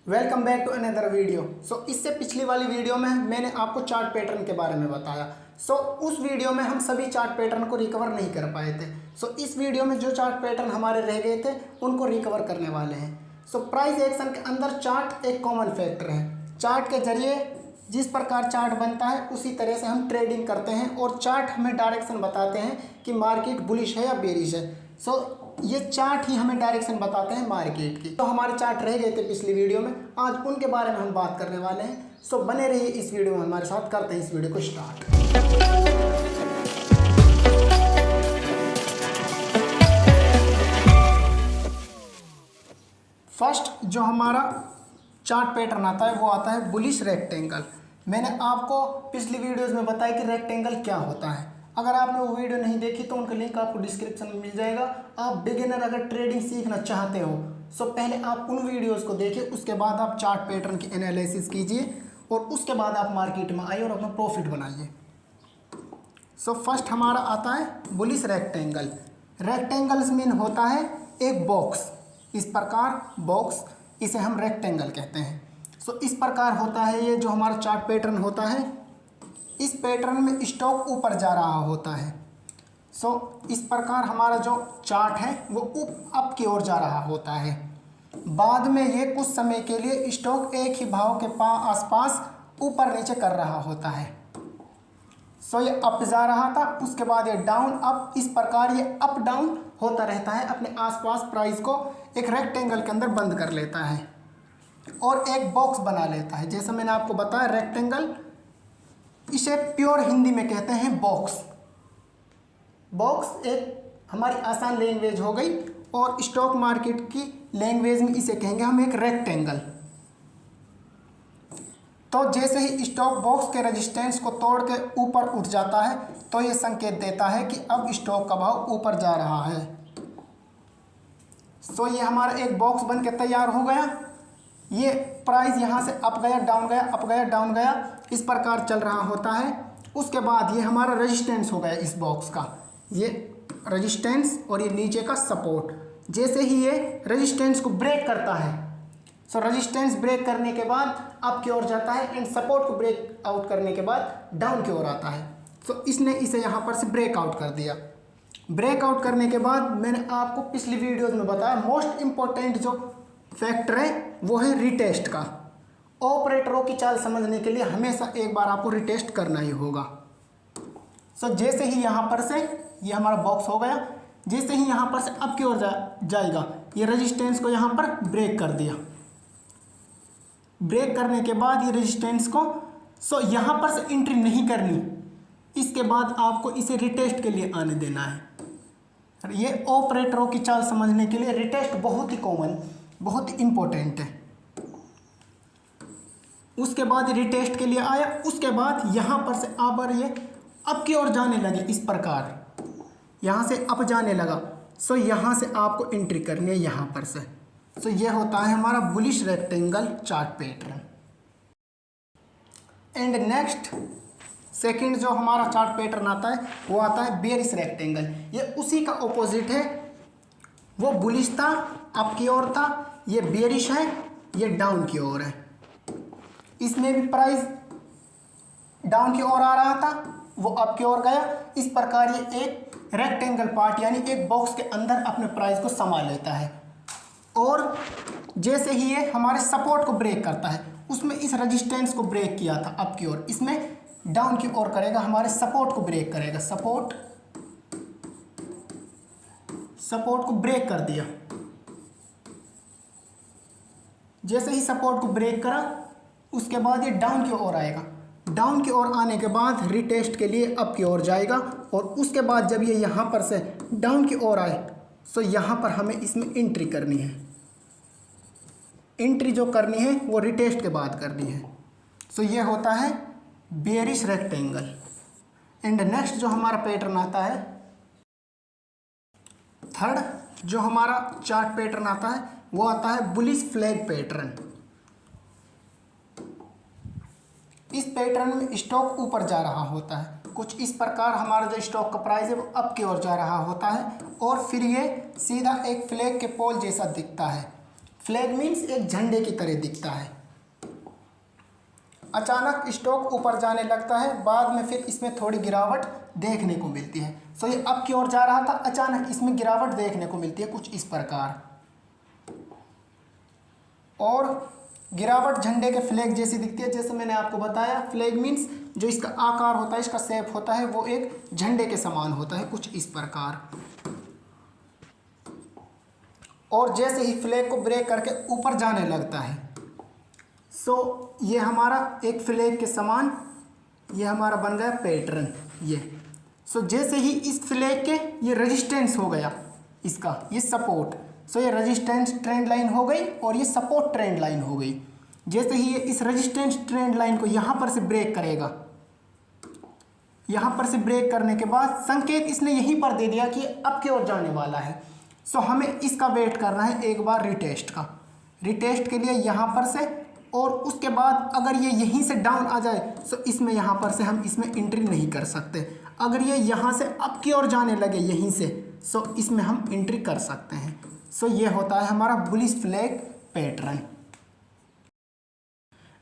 Welcome back to another video. इससे पिछली वाली वीडियो में मैंने आपको चार्ट पैटर्न के बारे में बताया। उस वीडियो में हम सभी चार्ट पैटर्न को रिकवर नहीं कर पाए थे। इस वीडियो में जो चार्ट पैटर्न हमारे रह गए थे उनको रिकवर करने वाले हैं। प्राइस एक्शन के अंदर चार्ट एक कॉमन फैक्टर है। चार्ट के जरिए जिस प्रकार चार्ट बनता है उसी तरह से हम ट्रेडिंग करते हैं और चार्ट हमें डायरेक्शन बताते हैं कि मार्केट बुलिश है या बेरिश है। ये चार्ट ही हमें डायरेक्शन बताते हैं मार्केट की। हमारे चार्ट रह गए थे पिछली वीडियो में, आज उनके बारे में हम बात करने वाले हैं। बने रहिए इस वीडियो में हमारे साथ, करते हैं इस वीडियो को स्टार्ट। फर्स्ट जो हमारा चार्ट पैटर्न आता है वो आता है बुलिश रेक्टेंगल। मैंने आपको पिछली वीडियोस में बताया कि रेक्टेंगल क्या होता है। अगर आपने वो वीडियो नहीं देखी तो उनका लिंक आपको डिस्क्रिप्शन में मिल जाएगा। आप बिगिनर अगर ट्रेडिंग सीखना चाहते हो पहले आप उन वीडियोस को देखिए, उसके बाद आप चार्ट पैटर्न की एनालिसिस कीजिए और उसके बाद आप मार्केट में आइए और अपना प्रॉफिट बनाइए। फर्स्ट हमारा आता है बुलिश रेक्टेंगल। रेक्टेंगल्स मीन होता है एक बॉक्स, इस प्रकार बॉक्स, इसे हम रेक्टेंगल कहते हैं। इस प्रकार होता है ये जो हमारा चार्ट पैटर्न होता है। इस पैटर्न में स्टॉक ऊपर जा रहा होता है। इस प्रकार हमारा जो चार्ट है वो अप की ओर जा रहा होता है। बाद में ये कुछ समय के लिए स्टॉक एक ही भाव के आसपास ऊपर नीचे कर रहा होता है। ये अप जा रहा था, उसके बाद ये डाउन अप, इस प्रकार ये अप डाउन होता रहता है। अपने आसपास प्राइस को एक रेक्टेंगल के अंदर बंद कर लेता है और एक बॉक्स बना लेता है। जैसा मैंने आपको बताया रेक्टेंगल, इसे प्योर हिंदी में कहते हैं बॉक्स। बॉक्स एक हमारी आसान लैंग्वेज हो गई और स्टॉक मार्केट की लैंग्वेज में इसे कहेंगे हम एक रेक्टेंगल। जैसे ही स्टॉक बॉक्स के रेजिस्टेंस को तोड़ के ऊपर उठ जाता है तो ये संकेत देता है कि अब स्टॉक का भाव ऊपर जा रहा है। ये हमारा एक बॉक्स बन के तैयार हो गया। ये प्राइस यहाँ से अप गया डाउन गया, अप गया डाउन गया, इस प्रकार चल रहा होता है। उसके बाद ये हमारा रेजिस्टेंस हो गया इस बॉक्स का, ये रेजिस्टेंस और ये नीचे का सपोर्ट। जैसे ही ये रेजिस्टेंस को ब्रेक करता है, रेजिस्टेंस ब्रेक करने के बाद अप की ओर जाता है एंड सपोर्ट को ब्रेक आउट करने के बाद डाउन की ओर आता है। इसने इसे यहाँ पर से ब्रेक आउट कर दिया। ब्रेक आउट करने के बाद मैंने आपको पिछली वीडियोज़ में बताया मोस्ट इम्पोर्टेंट जो फैक्टर है वो है रिटेस्ट का। ऑपरेटरों की चाल समझने के लिए हमेशा एक बार आपको रिटेस्ट करना ही होगा। जैसे ही यहाँ पर से ये हमारा बॉक्स हो गया, जैसे ही यहाँ पर से अप की ओर जाएगा, ये रेजिस्टेंस को यहाँ पर ब्रेक कर दिया। ब्रेक करने के बाद ये रेजिस्टेंस को यहाँ पर से एंट्री नहीं करनी, इसके बाद आपको इसे रिटेस्ट के लिए आने देना है। ये ऑपरेटरों की चाल समझने के लिए रिटेस्ट बहुत ही कॉमन, बहुत ही इंपॉर्टेंट है। उसके बाद रिटेस्ट के लिए आया, उसके बाद यहाँ पर से आबर ये अप की ओर जाने लगे, इस प्रकार यहाँ से अप जाने लगा। यहाँ से आपको एंट्री करनी है यहाँ पर से। ये होता है हमारा bullish rectangle chart pattern. And next second जो हमारा चार्ट पैटर्न आता है वो आता है बेरिश रेक्टेंगल। ये उसी का ऑपोजिट है। वो बुलिश था, अप की ओर था, ये बेरिश है, ये डाउन की ओर है। इसमें भी प्राइस डाउन की ओर आ रहा था, वो अप की ओर गया। इस प्रकार ये एक रेक्टेंगल पार्ट यानी एक बॉक्स के अंदर अपने प्राइस को संभाल लेता है। और जैसे ही ये हमारे सपोर्ट को ब्रेक करता है, उसमें इस रेजिस्टेंस को ब्रेक किया था अप की ओर, इसमें डाउन की ओर करेगा, हमारे सपोर्ट को ब्रेक करेगा। सपोर्ट को ब्रेक कर दिया। जैसे ही सपोर्ट को ब्रेक करा उसके बाद ये डाउन की ओर आएगा। डाउन की ओर आने के बाद रिटेस्ट के लिए अप की ओर जाएगा और उसके बाद जब ये यहाँ पर से डाउन की ओर आए यहाँ पर हमें इसमें एंट्री करनी है। एंट्री जो करनी है वो रिटेस्ट के बाद करनी है। ये होता है बेरिश रेक्टेंगल। एंड नेक्स्ट जो हमारा पैटर्न आता है, थर्ड जो हमारा चार्ट पैटर्न आता है वो आता है बुलिश फ्लैग पैटर्न। इस पैटर्न में स्टॉक ऊपर जा रहा होता है, कुछ इस प्रकार हमारा जो स्टॉक का प्राइस है वो अप की ओर जा रहा होता है और फिर ये सीधा एक फ्लैग के पोल जैसा दिखता है। फ्लैग मीन्स एक झंडे की तरह दिखता है। अचानक स्टॉक ऊपर जाने लगता है, बाद में फिर इसमें थोड़ी गिरावट देखने को मिलती है। सो ये अप की ओर जा रहा था, अचानक इसमें गिरावट देखने को मिलती है कुछ इस प्रकार, और गिरावट झंडे के फ्लैग जैसी दिखती है। जैसे मैंने आपको बताया, फ्लैग मीन्स जो इसका आकार होता है, इसका शेप होता है, वो एक झंडे के समान होता है कुछ इस प्रकार। और जैसे ही फ्लैग को ब्रेक करके ऊपर जाने लगता है, सो ये हमारा एक फ्लैग के समान ये हमारा बन गया पैटर्न ये। सो जैसे ही इस फ्लैग के ये रेजिस्टेंस हो गया, इसका ये सपोर्ट, सो ये रेजिस्टेंस ट्रेंड लाइन हो गई और ये सपोर्ट ट्रेंड लाइन हो गई। जैसे ही ये इस रेजिस्टेंस ट्रेंड लाइन को यहाँ पर से ब्रेक करेगा, यहाँ पर से ब्रेक करने के बाद संकेत इसने यहीं पर दे दिया कि अब की ओर जाने वाला है। सो हमें इसका वेट करना है एक बार रिटेस्ट का। रिटेस्ट के लिए यहाँ पर से, और उसके बाद अगर ये यहीं से डाउन आ जाए, सो इसमें यहाँ पर से हम इसमें एंट्री नहीं कर सकते। अगर ये यहाँ से अप की ओर जाने लगे यहीं से, सो इसमें हम एंट्री कर सकते हैं। सो ये होता है हमारा bullish flag pattern.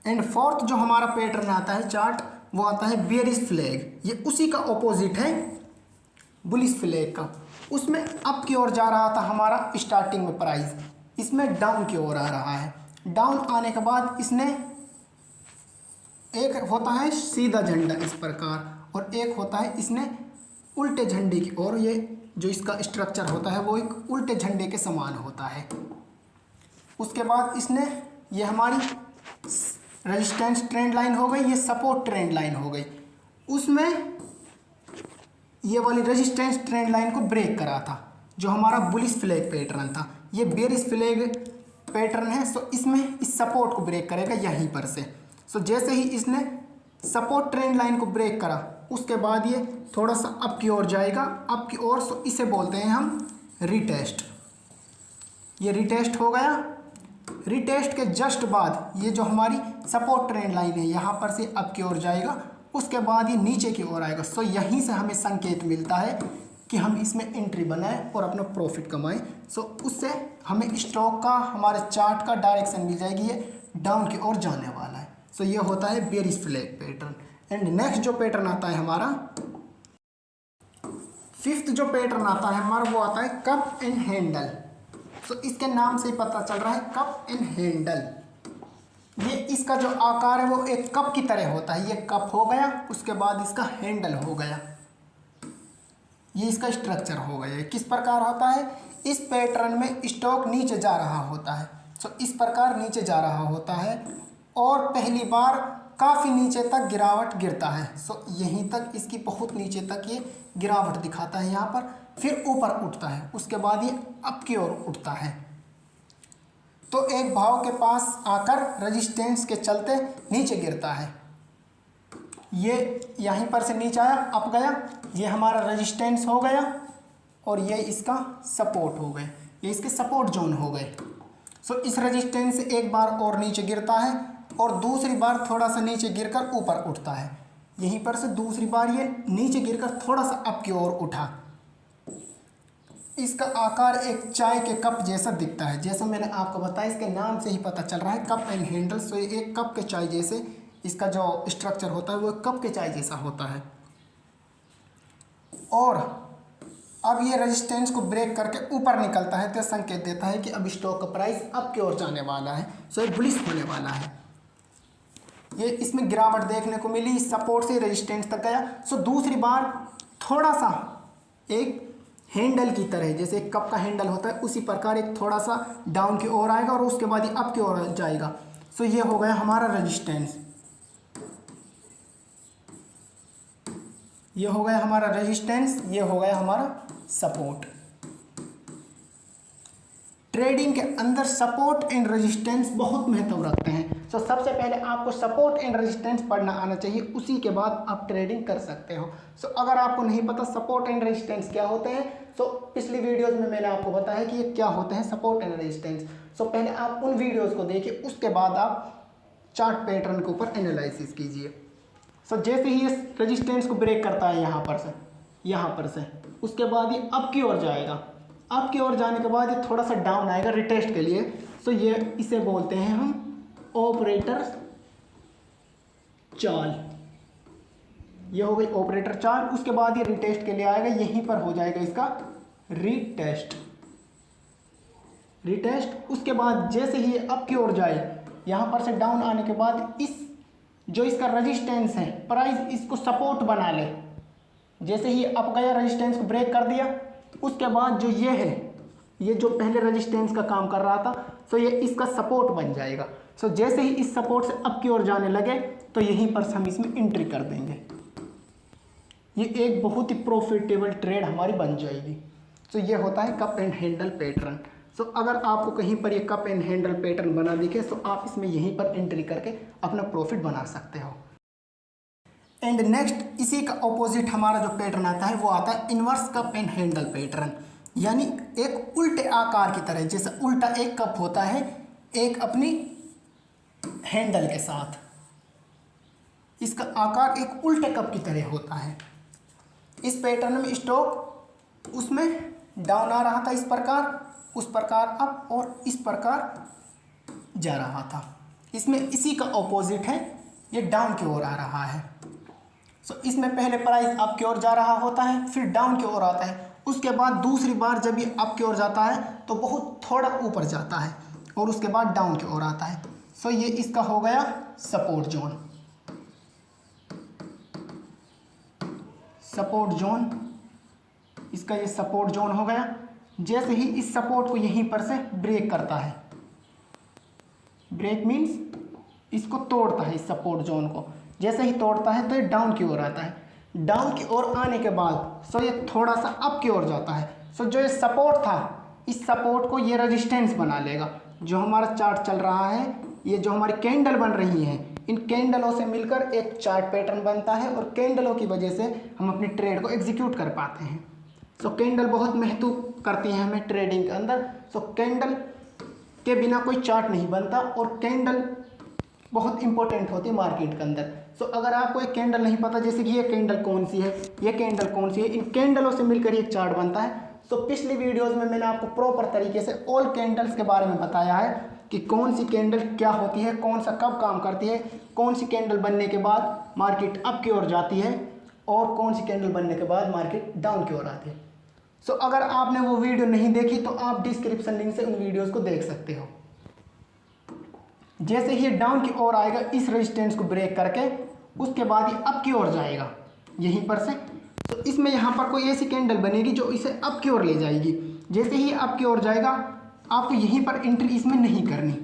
And fourth जो हमारा पैटर्न आता है चार्ट, वो आता है बेयरिश फ्लैग। ये उसी का ऑपोजिट है बुलिश फ्लैग का। उसमें अप की ओर जा रहा था हमारा स्टार्टिंग में प्राइस, इसमें डाउन की ओर आ रहा है। डाउन आने के बाद इसने एक होता है सीधा झंडा इस प्रकार, और एक होता है इसने उल्टे झंडे की ओर, ये जो इसका स्ट्रक्चर होता है वो एक उल्टे झंडे के समान होता है। उसके बाद इसने ये हमारी रेजिस्टेंस ट्रेंड लाइन हो गई, ये सपोर्ट ट्रेंड लाइन हो गई। उसमें ये वाली रेजिस्टेंस ट्रेंड लाइन को ब्रेक करा था, जो हमारा बुलिश फ्लैग पैटर्न था। ये बेयरिश फ्लैग पैटर्न है। सो इसमें इस सपोर्ट को ब्रेक करेगा यहीं पर से। सो जैसे ही इसने सपोर्ट ट्रेंड लाइन को ब्रेक करा, उसके बाद ये थोड़ा सा अप की ओर जाएगा, अप की ओर। सो इसे बोलते हैं हम रिटेस्ट। ये रिटेस्ट हो गया। रिटेस्ट के जस्ट बाद ये जो हमारी सपोर्ट ट्रेंड लाइन है, यहाँ पर से अप की ओर जाएगा, उसके बाद ये नीचे की ओर आएगा। सो यहीं से हमें संकेत मिलता है कि हम इसमें एंट्री बनाएं और अपना प्रॉफिट कमाएं। सो उससे हमें स्टॉक का, हमारे चार्ट का डायरेक्शन मिल जाएगी, ये डाउन की ओर जाने वाला है। सो ये होता है bearish flag pattern. And next जो पैटर्न आता है हमारा, फिफ्थ जो पैटर्न आता है हमारा, वो आता है कप एंड हैंडल। सो इसके नाम से ही पता चल रहा है कप एंड हैंडल। ये इसका जो आकार है वो एक कप की तरह होता है। ये कप हो गया, उसके बाद इसका हैंडल हो गया, ये इसका स्ट्रक्चर हो गया। ये किस प्रकार होता है, इस पैटर्न में स्टॉक नीचे जा रहा होता है। सो इस प्रकार नीचे जा रहा होता है, और पहली बार काफ़ी नीचे तक गिरावट गिरता है। सो यहीं तक, इसकी बहुत नीचे तक ये गिरावट दिखाता है यहाँ पर, फिर ऊपर उठता है, उसके बाद ये अप की ओर उठता है। तो एक भाव के पास आकर रेजिस्टेंस के चलते नीचे गिरता है। ये यहीं पर से नीचे आया, अप गया, ये हमारा रेजिस्टेंस हो गया, और ये इसका सपोर्ट हो गए, ये इसके सपोर्ट जोन हो गए। सो इस रेजिस्टेंस से एक बार और नीचे गिरता है, और दूसरी बार थोड़ा सा नीचे गिरकर ऊपर उठता है। यहीं पर से दूसरी बार ये नीचे गिरकर थोड़ा सा अप की ओर उठा। इसका आकार एक चाय के कप जैसा दिखता है। जैसा मैंने आपको बताया, इसके नाम से ही पता चल रहा है कप एंड हैंडल। सो ये एक कप के चाय जैसे इसका जो स्ट्रक्चर होता है वो कप के चाय जैसा होता है। और अब ये रेजिस्टेंस को ब्रेक करके ऊपर निकलता है, तो संकेत देता है कि अब स्टॉक का प्राइस अप की ओर जाने वाला है। सो ये बुलिश होने वाला है। ये इसमें गिरावट देखने को मिली, सपोर्ट से रेजिस्टेंस तक गया। सो दूसरी बार थोड़ा सा एक हैंडल की तरह, जैसे एक कप का हैंडल होता है, उसी प्रकार एक थोड़ा सा डाउन की ओर आएगा, और उसके बाद ये अप की ओर जाएगा। सो ये हो गया हमारा रेजिस्टेंस, ये हो गया हमारा रेजिस्टेंस, ये हो गया हमारा सपोर्ट। ट्रेडिंग के अंदर सपोर्ट एंड रेजिस्टेंस बहुत महत्व रखते हैं। तो सबसे पहले आपको सपोर्ट एंड रेजिस्टेंस पढ़ना आना चाहिए, उसी के बाद आप ट्रेडिंग कर सकते हो। सो अगर आपको नहीं पता सपोर्ट एंड रेजिस्टेंस क्या होते हैं, तो पिछली वीडियोस में मैंने आपको बताया कि ये क्या होते हैं सपोर्ट एंड रेजिस्टेंस। सो पहले आप उन वीडियोस को देखिए, उसके बाद आप चार्ट पैटर्न के ऊपर एनालिसिस कीजिए। सो जैसे ही ये रेजिस्टेंस को ब्रेक करता है यहाँ पर से, उसके बाद ये अप की ओर जाएगा। अप की ओर जाने के बाद ये थोड़ा सा डाउन आएगा रिटेस्ट के लिए। सो ये इसे बोलते हैं हम ऑपरेटर चाल। ये हो गई ऑपरेटर चाल। उसके बाद ये रीटेस्ट के लिए आएगा, यहीं पर हो जाएगा इसका रीटेस्ट। उसके बाद जैसे ही अप की ओर जाए, यहाँ पर से डाउन आने के बाद इस जो इसका रेजिस्टेंस है प्राइस इसको सपोर्ट बना ले। जैसे ही अप गया रेजिस्टेंस को ब्रेक कर दिया, उसके बाद जो ये है, ये जो पहले रेजिस्टेंस का काम कर रहा था, सो ये इसका सपोर्ट बन जाएगा। सो जैसे ही इस सपोर्ट से अप की ओर जाने लगे तो यहीं पर हम इसमें एंट्री कर देंगे। ये एक बहुत ही प्रॉफिटेबल ट्रेड हमारी बन जाएगी। सो ये होता है कप एंड हैंडल पैटर्न। सो अगर आपको कहीं पर ये कप एंड हैंडल पैटर्न बना दिखे तो आप इसमें यहीं पर एंट्री करके अपना प्रॉफिट बना सकते हो। एंड नेक्स्ट इसी का ऑपोजिट हमारा जो पैटर्न आता है वो आता है inverse cup and handle pattern, यानी एक उल्टे आकार की तरह। जैसे उल्टा एक कप होता है एक अपनी हैंडल के साथ, इसका आकार एक उल्टे कप की तरह होता है। इस पैटर्न में स्टॉक उसमें डाउन आ रहा था इस प्रकार, उस प्रकार अप और इस प्रकार जा रहा था। इसमें इसी का ऑपोजिट है, ये डाउन की ओर आ रहा है। सो इसमें पहले प्राइस अप की ओर जा रहा होता है, फिर डाउन की ओर आता है। उसके बाद दूसरी बार जब ये अप की ओर जाता है तो बहुत थोड़ा ऊपर जाता है और उसके बाद डाउन की ओर आता है। सो ये इसका हो गया सपोर्ट जोन। सपोर्ट जोन, इसका ये सपोर्ट जोन हो गया। जैसे ही इस सपोर्ट को यहीं पर से ब्रेक करता है, ब्रेक मीन्स इसको तोड़ता है, इस सपोर्ट जोन को जैसे ही तोड़ता है तो ये डाउन की ओर आता है। डाउन की ओर आने के बाद सो ये थोड़ा सा अप की ओर जाता है। सो जो ये सपोर्ट था, इस सपोर्ट को ये रेजिस्टेंस बना लेगा। जो हमारा चार्ट चल रहा है, ये जो हमारी कैंडल बन रही हैं, इन कैंडलों से मिलकर एक चार्ट पैटर्न बनता है और कैंडलों की वजह से हम अपनी ट्रेड को एग्जीक्यूट कर पाते हैं। सो कैंडल बहुत महत्व करती हैं हमें ट्रेडिंग के अंदर। सो कैंडल के बिना कोई चार्ट नहीं बनता और कैंडल बहुत इंपॉर्टेंट होती है मार्केट के अंदर। सो अगर आपको एक कैंडल नहीं पता, जैसे कि ये कैंडल कौन सी है, ये कैंडल कौन सी है, इन कैंडलों से मिलकर एक चार्ट बनता है। सो पिछली वीडियोस में मैंने आपको प्रॉपर तरीके से ऑल कैंडल्स के बारे में बताया है कि कौन सी कैंडल क्या होती है, कौन सा कब काम करती है, कौन सी कैंडल बनने के बाद मार्केट अप की ओर जाती है और कौन सी कैंडल बनने के बाद मार्केट डाउन की ओर आती है। सो अगर आपने वो वीडियो नहीं देखी तो आप डिस्क्रिप्शन लिंक से उन वीडियोस को देख सकते हो। जैसे ही डाउन की ओर आएगा इस रेजिस्टेंस को ब्रेक करके, उसके बाद ये अप की ओर जाएगा यहीं पर से। तो इसमें यहाँ पर कोई ऐसी कैंडल बनेगी जो इसे अप की ओर ले जाएगी। जैसे ही अप की ओर जाएगा आपको यहीं पर एंट्री इसमें नहीं करनी,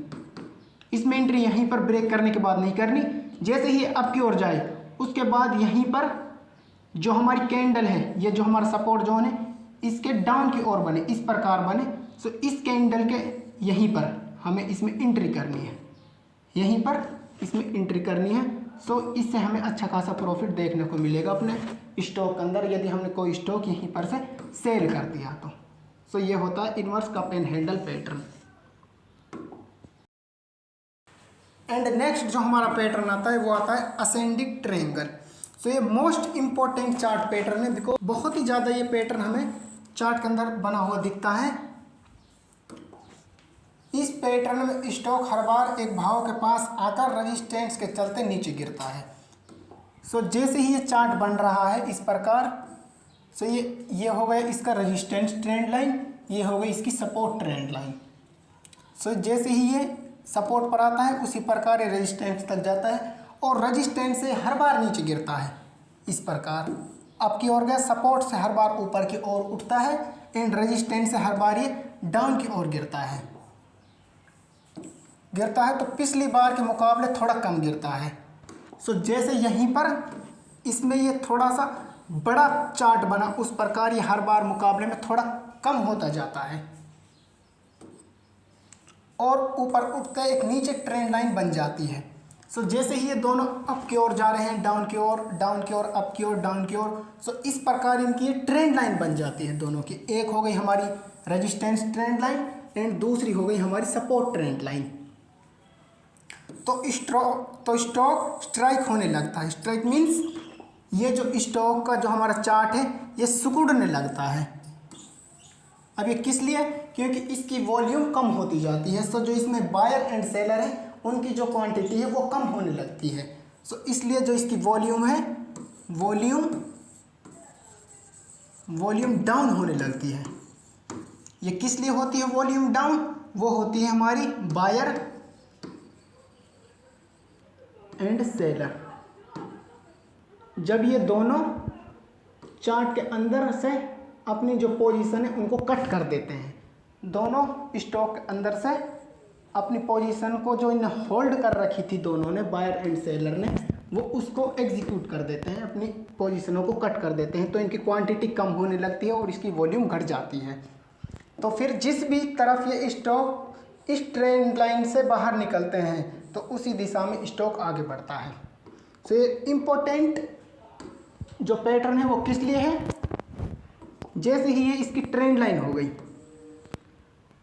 इसमें एंट्री यहीं पर ब्रेक करने के बाद नहीं करनी। जैसे ही अप की ओर जाए उसके बाद यहीं पर जो हमारी कैंडल है, ये जो हमारा सपोर्ट जोन है, इसके डाउन की ओर बने, इस प्रकार बने। सो इस कैंडल के यहीं पर हमें इसमें एंट्री करनी है, यहीं पर इसमें एंट्री करनी है। सो इससे हमें अच्छा खासा प्रॉफिट देखने को मिलेगा अपने स्टॉक के अंदर, यदि हमने कोई स्टॉक यहीं पर से सेल कर दिया तो। सो ये होता है inverse cup and handle pattern. And next जो हमारा पैटर्न आता है वो आता है असेंडिंग ट्रायंगल। सो ये मोस्ट इंपॉर्टेंट चार्ट पैटर्न है, बिकॉज बहुत ही ज़्यादा ये पैटर्न हमें चार्ट के अंदर बना हुआ दिखता है। इस पैटर्न में स्टॉक हर बार एक भाव के पास आकर रेजिस्टेंस के चलते नीचे गिरता है। सो जैसे ही ये चार्ट बन रहा है इस प्रकार, सो ये हो गया इसका रेजिस्टेंस ट्रेंड लाइन, ये हो गई इसकी सपोर्ट ट्रेंड लाइन। सो जैसे ही ये सपोर्ट पर आता है उसी प्रकार ये रेजिस्टेंस तक जाता है और रेजिस्टेंस से हर बार नीचे गिरता है इस प्रकार। अप की ओर गया, सपोर्ट से हर बार ऊपर की ओर उठता है एंड रेजिस्टेंस से हर बार ये डाउन की ओर गिरता है तो पिछली बार के मुकाबले थोड़ा कम गिरता है। सो जैसे यहीं पर इसमें ये थोड़ा सा बड़ा चार्ट बना, उस प्रकार ये हर बार मुकाबले में थोड़ा कम होता जाता है और ऊपर उठकर एक नीचे ट्रेंड लाइन बन जाती है। सो जैसे ही ये दोनों अप की ओर जा रहे हैं, डाउन की ओर, डाउन की ओर, अप की ओर, डाउन की ओर, सो इस प्रकार इनकी ये ट्रेंड लाइन बन जाती है दोनों की। एक हो गई हमारी रेजिस्टेंस ट्रेंड लाइन एंड दूसरी हो गई हमारी सपोर्ट ट्रेंड लाइन। तो स्टॉक स्ट्राइक होने लगता है। स्ट्राइक मीन्स ये जो स्टॉक का जो हमारा चार्ट है ये सिकुड़ने लगता है। अब ये किस लिए? क्योंकि इसकी वॉल्यूम कम होती जाती है। सो जो इसमें बायर एंड सेलर है उनकी जो क्वांटिटी है वो कम होने लगती है। सो इसलिए जो इसकी वॉल्यूम है वॉल्यूम डाउन होने लगती है। ये किस लिए होती है वॉल्यूम डाउन? वो होती है हमारी बायर एंड सेलर। जब ये दोनों चार्ट के अंदर से अपनी जो पोजीशन है उनको कट कर देते हैं, दोनों स्टॉक के अंदर से अपनी पोजीशन को जो इन्हें होल्ड कर रखी थी दोनों ने, बायर एंड सेलर ने, वो उसको एग्जीक्यूट कर देते हैं, अपनी पोजीशनों को कट कर देते हैं। तो इनकी क्वांटिटी कम होने लगती है और इसकी वॉल्यूम घट जाती है। तो फिर जिस भी तरफ ये स्टॉक इस ट्रेंड लाइन से बाहर निकलते हैं तो उसी दिशा में स्टॉक आगे बढ़ता है। तो ये इम्पोर्टेंट जो पैटर्न है वो किस लिए है? जैसे ही ये इसकी ट्रेंड लाइन हो गई,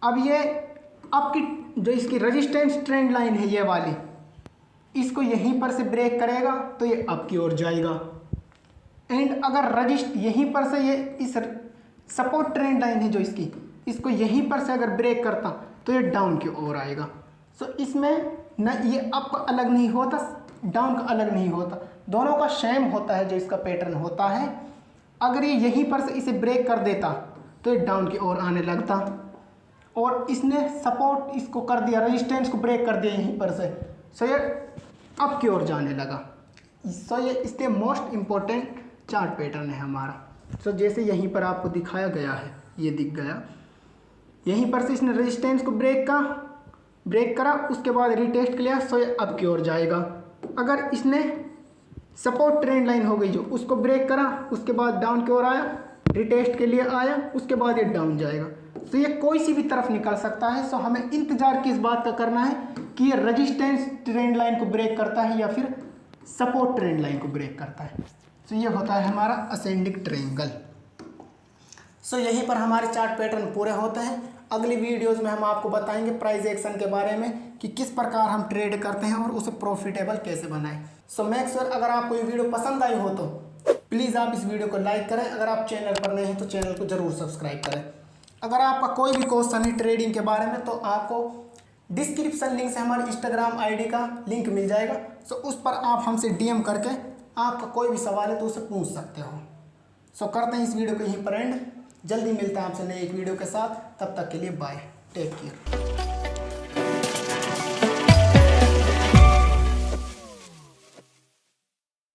अब ये आपकी जो इसकी रेजिस्टेंस ट्रेंड लाइन है ये वाली, इसको यहीं पर से ब्रेक करेगा तो ये अप की ओर जाएगा। एंड अगर यहीं पर से ये इस सपोर्ट ट्रेंड लाइन है जो इसको यहीं पर से अगर ब्रेक करता तो ये डाउन की ओर आएगा। सो इसमें न ये अप का अलग नहीं होता, डाउन का अलग नहीं होता, दोनों का सेम होता है जो इसका पैटर्न होता है। अगर ये यहीं पर से इसे ब्रेक कर देता तो ये डाउन की ओर आने लगता, और इसने सपोर्ट इसको कर दिया, रेजिस्टेंस को ब्रेक कर दिया यहीं पर से, सो ये अप की ओर जाने लगा। सो ये इसके मोस्ट इम्पोर्टेंट चार्ट पैटर्न है हमारा। सो जैसे यहीं पर आपको दिखाया गया है, ये दिख गया, यहीं पर से इसने रेजिस्टेंस को ब्रेक करा, उसके बाद रिटेस्ट किया, सो ये अप की ओर जाएगा। अगर इसने सपोर्ट ट्रेंड लाइन हो गई जो, उसको ब्रेक करा, उसके बाद डाउन की ओर आया, रिटेस्ट के लिए आया, उसके बाद ये डाउन जाएगा। तो ये कोई सी भी तरफ निकल सकता है। सो हमें इंतजार किस बात का करना है कि ये रेजिस्टेंस ट्रेंड लाइन को ब्रेक करता है या फिर सपोर्ट ट्रेंड लाइन को ब्रेक करता है। तो ये होता है हमारा असेंडिंग ट्रायंगल। सो यहीं पर हमारे चार्ट पैटर्न पूरे होते हैं। अगली वीडियोस में हम आपको बताएंगे प्राइस एक्शन के बारे में कि किस प्रकार हम ट्रेड करते हैं और उसे प्रॉफिटेबल कैसे बनाएं। सो मेक श्योर अगर आपको ये वीडियो पसंद आई हो तो प्लीज़ आप इस वीडियो को लाइक करें। अगर आप चैनल पर नए हैं तो चैनल को ज़रूर सब्सक्राइब करें। अगर आपका कोई भी क्वेश्चन है ट्रेडिंग के बारे में तो आपको डिस्क्रिप्शन लिंक से हमारे इंस्टाग्राम आईडी का लिंक मिल जाएगा। सो उस पर आप हमसे डीएम करके आपका कोई भी सवाल है तो उसे पूछ सकते हो। सो करते हैं इस वीडियो को यहीं पर एंड। जल्दी मिलते हैं आपसे नई एक वीडियो के साथ, तब तक के लिए बाय, टेक केयर।